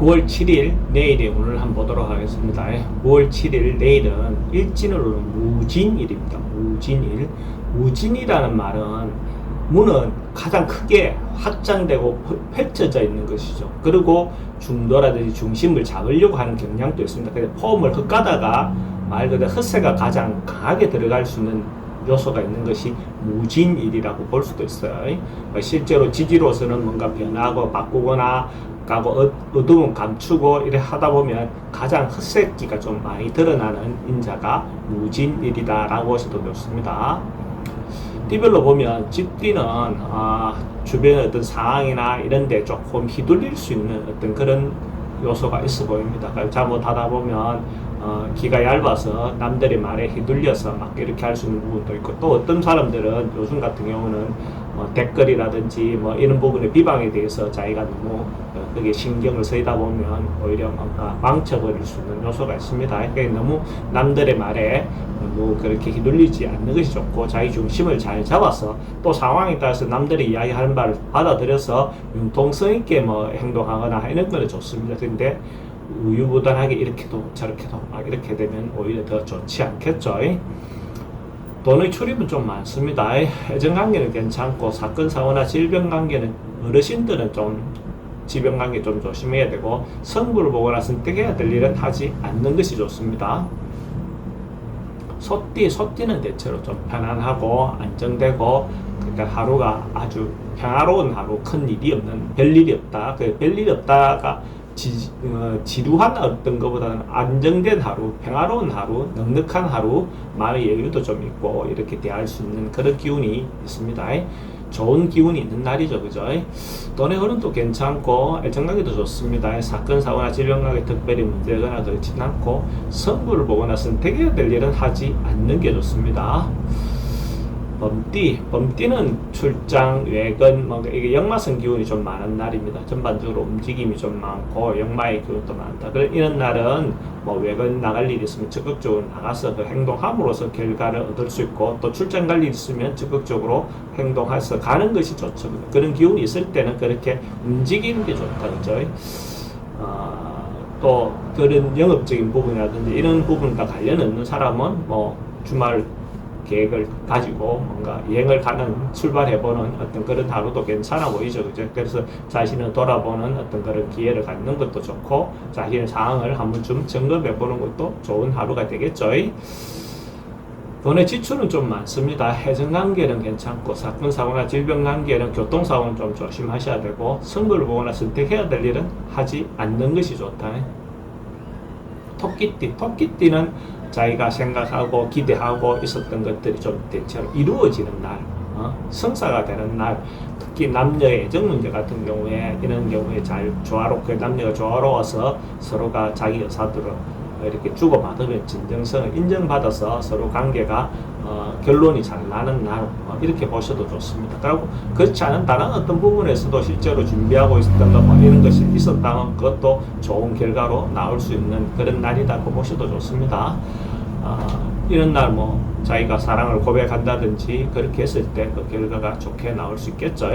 9월 7일 내일이 오늘 한번 보도록 하겠습니다. 9월 7일 내일은 일진으로는 무진일입니다. 무진일. 무진이라는 말은 무는 가장 크게 확장되고 펼쳐져 있는 것이죠. 그리고 중도라든지 중심을 잡으려고 하는 경향도 있습니다. 그래서 폼을 흙가다가 말 그대로 흙새가 가장 강하게 들어갈 수 있는 요소가 있는 것이 무진일이라고 볼 수도 있어요. 실제로 지지로서는 뭔가 변하고 바꾸거나 가고 어두운 감추고 이래 하다 보면 가장 흑색기가 좀 많이 드러나는 인자가 무진일이다 라고 하셔도 좋습니다. 띠별로 보면 집띠는 주변의 어떤 상황이나 이런 데 조금 휘둘릴 수 있는 어떤 그런 요소가 있어 보입니다. 잘못하다 보면 기가 얇아서 남들의 말에 휘둘려서 막 이렇게 할 수 있는 부분도 있고, 또 어떤 사람들은 요즘 같은 경우는 댓글이라든지 뭐 이런 부분의 비방에 대해서 자기가 너무 그게 신경을 쓰이다 보면 오히려 뭔가 망쳐버릴 수 있는 요소가 있습니다. 그러니까 너무 남들의 말에 너무 그렇게 휘둘리지 않는 것이 좋고, 자기 중심을 잘 잡아서 또 상황에 따라서 남들이 이야기하는 말을 받아들여서 융통성 있게 뭐 행동하거나 이런 거는 좋습니다. 근데 우유부단하게 이렇게도 저렇게도 막 이렇게 되면 오히려 더 좋지 않겠죠. 돈의 출입은 좀 많습니다. 애정관계는 괜찮고, 사건 사고나 질병관계는 어르신들은 좀 질병관계 좀 조심해야 되고, 성부를 보거나 선택해야 될 일은 하지 않는 것이 좋습니다. 소띠는 대체로 좀 편안하고 안정되고, 그러니까 하루가 아주 평화로운 하루, 큰 일이 없는, 별일이 없다. 그 별일이 없다가 지루한 어떤 것보다는 안정된 하루, 평화로운 하루, 넉넉한 하루, 마음의 여유도 좀 있고 이렇게 대할 수 있는 그런 기운이 있습니다. 좋은 기운이 있는 날이죠, 그죠? 돈의 흐름도 괜찮고 애정관계도 좋습니다. 사건 사고나 질병관계 특별히 문제거나 그렇진 않고, 선구를 보거나 선택해야 될 일은 하지 않는 게 좋습니다. 범띠는 출장, 외근, 이게 역마성 기운이 좀 많은 날입니다. 전반적으로 움직임이 좀 많고 역마의 기운도 많다. 이런 날은 뭐 외근 나갈 일이 있으면 적극적으로 나가서 그 행동함으로써 결과를 얻을 수 있고, 또 출장 갈 일이 있으면 적극적으로 행동해서 가는 것이 좋죠. 그런 기운이 있을 때는 그렇게 움직이는 게 좋다, 그죠? 또 그런 영업적인 부분이라든지 이런 부분과 관련 없는 사람은 뭐 주말 계획을 가지고 뭔가 여행을 가는, 출발해보는 어떤 그런 하루도 괜찮아 보이죠, 그죠? 그래서 자신을 돌아보는 어떤 그런 기회를 갖는 것도 좋고, 자신의 상황을 한 번쯤 점검해보는 것도 좋은 하루가 되겠죠. 돈의 지출은 좀 많습니다. 애정관계는 괜찮고, 사건 사고나 질병 관계는, 교통사고는 좀 조심하셔야 되고, 선거를 보거나 선택해야 될 일은 하지 않는 것이 좋다. 토끼띠는 자기가 생각하고 기대하고 있었던 것들이 좀 대체로 이루어지는 날, 성사가 되는 날, 특히 남녀의 애정 문제 같은 경우에, 이런 경우에 잘 조화롭게, 남녀가 조화로워서 서로가 자기 의사들을 이렇게 주고받으면 진정성을 인정받아서 서로 관계가 결론이 잘 나는 날, 이렇게 보셔도 좋습니다. 그리고 그렇지 않은 다른 어떤 부분에서도 실제로 준비하고 있었던 것 이런 것이 있었다면 그것도 좋은 결과로 나올 수 있는 그런 날이라고 보셔도 좋습니다. 이런 날 뭐 자기가 사랑을 고백한다든지 그렇게 했을 때 그 결과가 좋게 나올 수 있겠죠.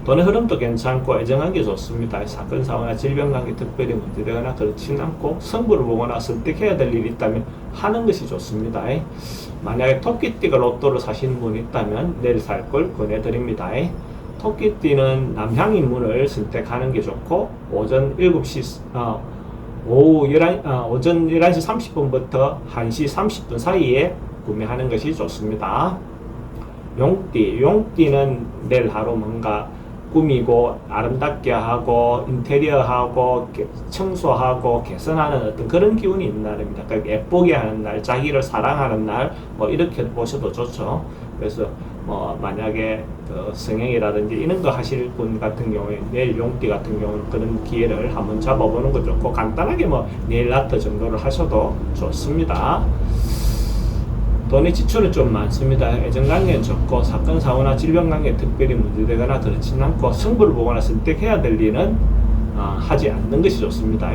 돈의 흐름도 괜찮고 애정관계 좋습니다. 사건 사고나 질병관계 특별히 문제되거나 그렇지는 않고, 승부를 보거나 선택해야 될 일이 있다면 하는 것이 좋습니다. 만약에 토끼띠가 로또를 사시는 분이 있다면 내일 살 걸 권해드립니다. 토끼띠는 남향인문을 선택하는 게 좋고, 오전 7시 오전 11시 30분부터 1시 30분 사이에 구매하는 것이 좋습니다. 용띠는 내일 하루 뭔가 꾸미고 아름답게 하고 인테리어하고 청소하고 개선하는 어떤 그런 기운이 있는 날입니다. 그러니까 예쁘게 하는 날, 자기를 사랑하는 날, 뭐 이렇게 보셔도 좋죠. 그래서 뭐 만약에 성형이라든지 이런 거 하실 분 같은 경우에, 내일 용띠 같은 경우는 그런 기회를 한번 잡아보는 거 좋고, 간단하게 뭐 네일 아트 정도를 하셔도 좋습니다. 돈의 지출은 좀 많습니다. 애정관계는 적고, 사건 사고나 질병관계 특별히 문제되거나 그렇진 않고, 승부를 보거나 선택해야 될 일은 하지 않는 것이 좋습니다.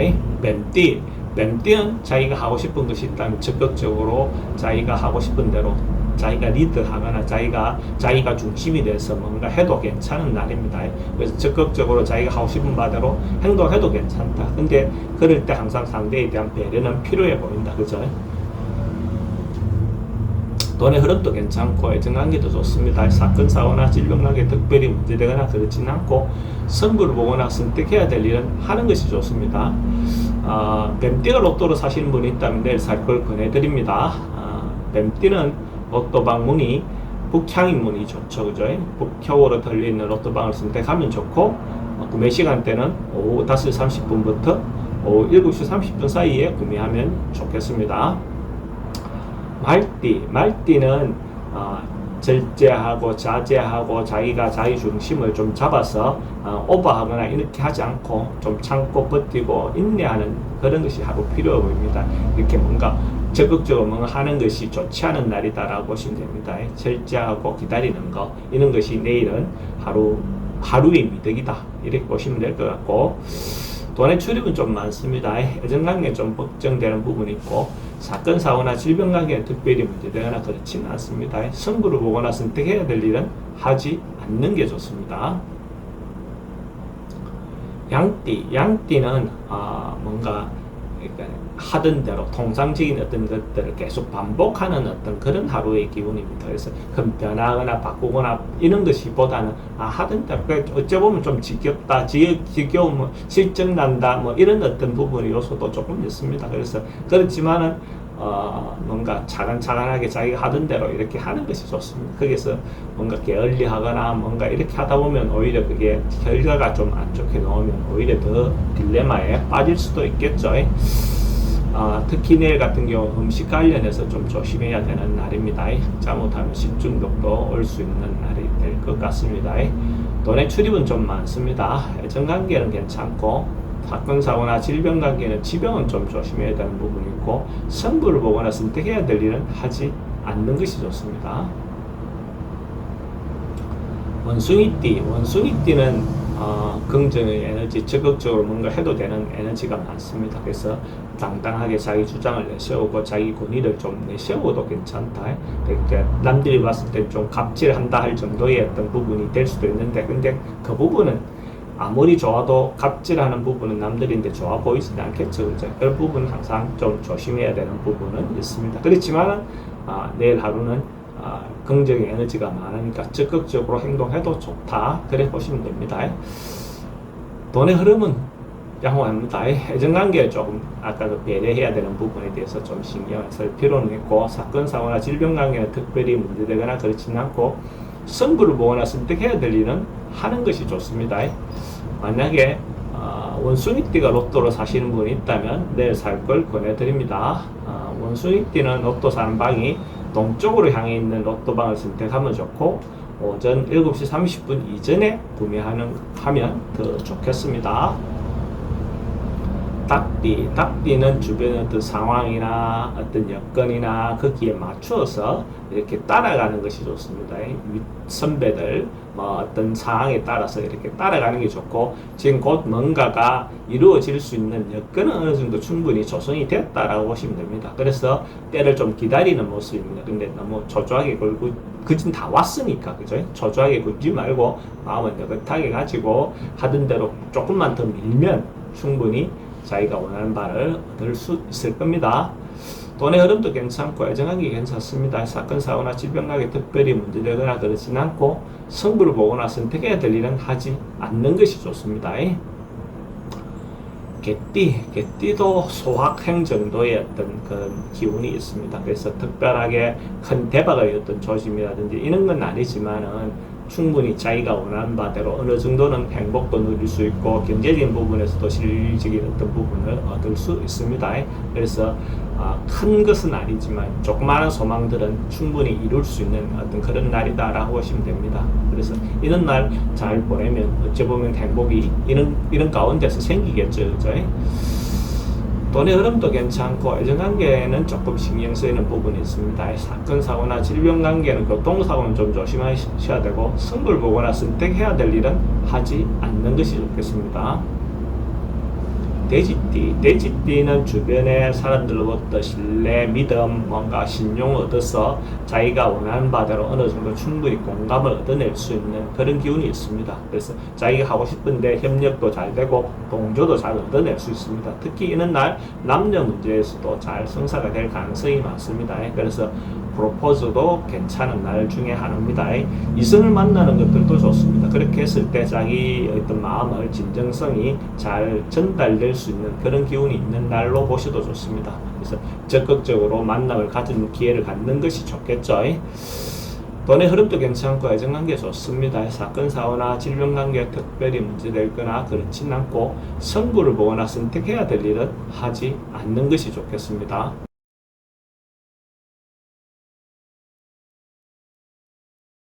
뱀띠는 자기가 하고 싶은 것이 있다면 적극적으로 자기가 하고 싶은 대로 자기가 리드하거나 자기가 중심이 돼서 뭔가 해도 괜찮은 날입니다. 그래서 적극적으로 자기가 하고 싶은 바대로 행동해도 괜찮다. 근데 그럴 때 항상 상대에 대한 배려는 필요해 보인다. 그죠? 돈의 흐름도 괜찮고 애정관계도 좋습니다. 사건, 사고나 질병관계 특별히 문제되거나 그렇지는 않고 승부를 보거나 선택해야 될 일은 하는 것이 좋습니다. 뱀띠가 로또로 사시는 분이 있다면 내일 살 걸 권해드립니다. 뱀띠는 로또방 문이 북향인 문이 좋죠. 그죠? 북쪽으로 들려있는 로또방을 선택하면 좋고 구매 시간대는 오후 5시 30분부터 오후 7시 30분 사이에 구매하면 좋겠습니다. 말띠는 절제하고 자제하고 자기가 자기 중심을 좀 잡아서 오버하거나 이렇게 하지 않고 좀 참고 버티고 인내하는 그런 것이 하루 필요해 보입니다. 이렇게 뭔가 적극적으로 뭔가 하는 것이 좋지 않은 날이다라고 보시면 됩니다. 절제하고 기다리는 거 이런 것이 내일은 하루의 미덕이다 이렇게 보시면 될 것 같고, 돈의 출입은 좀 많습니다. 애정관계에 좀 걱정되는 부분이 있고 사건, 사고나 질병관계에 특별히 문제되거나 그렇지는 않습니다. 승부를 보거나 선택해야 될 일은 하지 않는 게 좋습니다. 양띠는 뭔가 하던 대로 통상적인 어떤 것들을 계속 반복하는 어떤 그런 하루의 기분입니다. 그래서 큰 변하거나 바꾸거나 이런 것이 보다는 하던 대로 어찌보면 좀 지겹다, 지겨우면 실증 난다 뭐 이런 어떤 부분의 요소도 조금 있습니다. 그래서 그렇지만은 뭔가 차근차근하게 자기가 하던 대로 이렇게 하는 것이 좋습니다. 거기서 뭔가 게을리하거나 뭔가 이렇게 하다 보면 오히려 그게 결과가 좀 안 좋게 나오면 오히려 더 딜레마에 빠질 수도 있겠죠. 특히 내일 같은 경우 음식 관련해서 좀 조심해야 되는 날입니다. 잘못하면 식중독도 올 수 있는 날이 될 것 같습니다. 돈의 출입은 좀 많습니다. 애정관계는 괜찮고 사건, 사고나 질병관계는 지병은 좀 조심해야 되는 부분이 있고 승부를 보거나 선택해야 될 일은 하지 않는 것이 좋습니다. 원숭이띠는 긍정의 에너지, 적극적으로 뭔가 해도 되는 에너지가 많습니다. 그래서 당당하게 자기 주장을 내세우고 자기 권위를 좀 내세워도 괜찮다. 그러니까 남들이 봤을 때 좀 갑질한다 할 정도의 어떤 부분이 될 수도 있는데, 근데 그 부분은 아무리 좋아도 갑질하는 부분은 남들인데 좋아 보이지는 않겠죠. 그죠? 그런 부분은 항상 좀 조심해야 되는 부분은 있습니다. 그렇지만 내일 하루는 긍정의 에너지가 많으니까 적극적으로 행동해도 좋다 그래 보시면 됩니다. 돈의 흐름은 양호합니다. 애정관계에 조금 아까 그 배려해야 되는 부분에 대해서 좀 신경을 쓸 필요는 있고 사건, 사고나 질병관계는 특별히 문제되거나 그렇지는 않고 승부를 보거나 선택해야 될 일은 하는 것이 좋습니다. 만약에 원숭이띠가 로또로 사시는 분이 있다면 내일 살 걸 권해드립니다. 원숭이띠는 로또 사는 방이 동쪽으로 향해 있는 로또방을 선택하면 좋고 오전 7시 30분 이전에 구매하면 더 좋겠습니다. 닭띠는 주변의 어떤 상황이나 어떤 여건이나 거기에 맞추어서 이렇게 따라가는 것이 좋습니다. 선배들 어떤 상황에 따라서 이렇게 따라가는 게 좋고 지금 곧 뭔가가 이루어질 수 있는 여건은 어느 정도 충분히 조성이 됐다라고 보시면 됩니다. 그래서 때를 좀 기다리는 모습입니다. 근데 너무 초조하게 걸고 그진 다 왔으니까 그죠? 초조하게 굴지 말고 마음을 느긋하게 가지고 하던 대로 조금만 더 밀면 충분히 자기가 원하는 바를 얻을 수 있을 겁니다. 돈의 흐름도 괜찮고 애정관계 괜찮습니다. 사건, 사고나 질병관계 특별히 문제되거나 그렇지는 않고 승부를 보거나 선택해야 될 일은 하지 않는 것이 좋습니다. 개띠도 소확행 정도의 어떤 그 기운이 있습니다. 그래서 특별하게 큰 대박의 어떤 조짐이라든지 이런 건 아니지만은 충분히 자기가 원하는 바대로 어느 정도는 행복도 누릴 수 있고 경제적인 부분에서도 실질적인 어떤 부분을 얻을 수 있습니다. 그래서 큰 것은 아니지만 조그마한 소망들은 충분히 이룰 수 있는 어떤 그런 날이다라고 보시면 됩니다. 그래서 이런 날 잘 보내면 어찌 보면 행복이 이런 가운데서 생기겠죠. 그죠? 돈의 흐름도 괜찮고 애정관계는 조금 신경 쓰이는 부분이 있습니다. 사건, 사고나 질병관계는 교통사고는 좀 조심하셔야 되고 승부를 보거나 선택해야 될 일은 하지 않는 것이 좋겠습니다. 돼지띠는 주변의 사람들로부터 신뢰, 믿음, 뭔가 신용을 얻어서 자기가 원하는 바대로 어느 정도 충분히 공감을 얻어낼 수 있는 그런 기운이 있습니다. 그래서 자기가 하고 싶은데 협력도 잘 되고 동조도 잘 얻어낼 수 있습니다. 특히 이런 날 남녀 문제에서도 잘 성사가 될 가능성이 많습니다. 그래서 프로포즈도 괜찮은 날 중에 하나입니다. 이성을 만나는 것들도 좋습니다. 그렇게 했을 때 자기 어떤 마음을 진정성이 잘 전달될 수 있는 그런 기운이 있는 날로 보셔도 좋습니다. 그래서 적극적으로 만남을 가진 기회를 갖는 것이 좋겠죠. 돈의 흐름도 괜찮고 애정관계 좋습니다. 사건 사고나 질병관계 특별히 문제되거나 그렇진 않고 성부를 보거나 선택해야 될 일은 하지 않는 것이 좋겠습니다.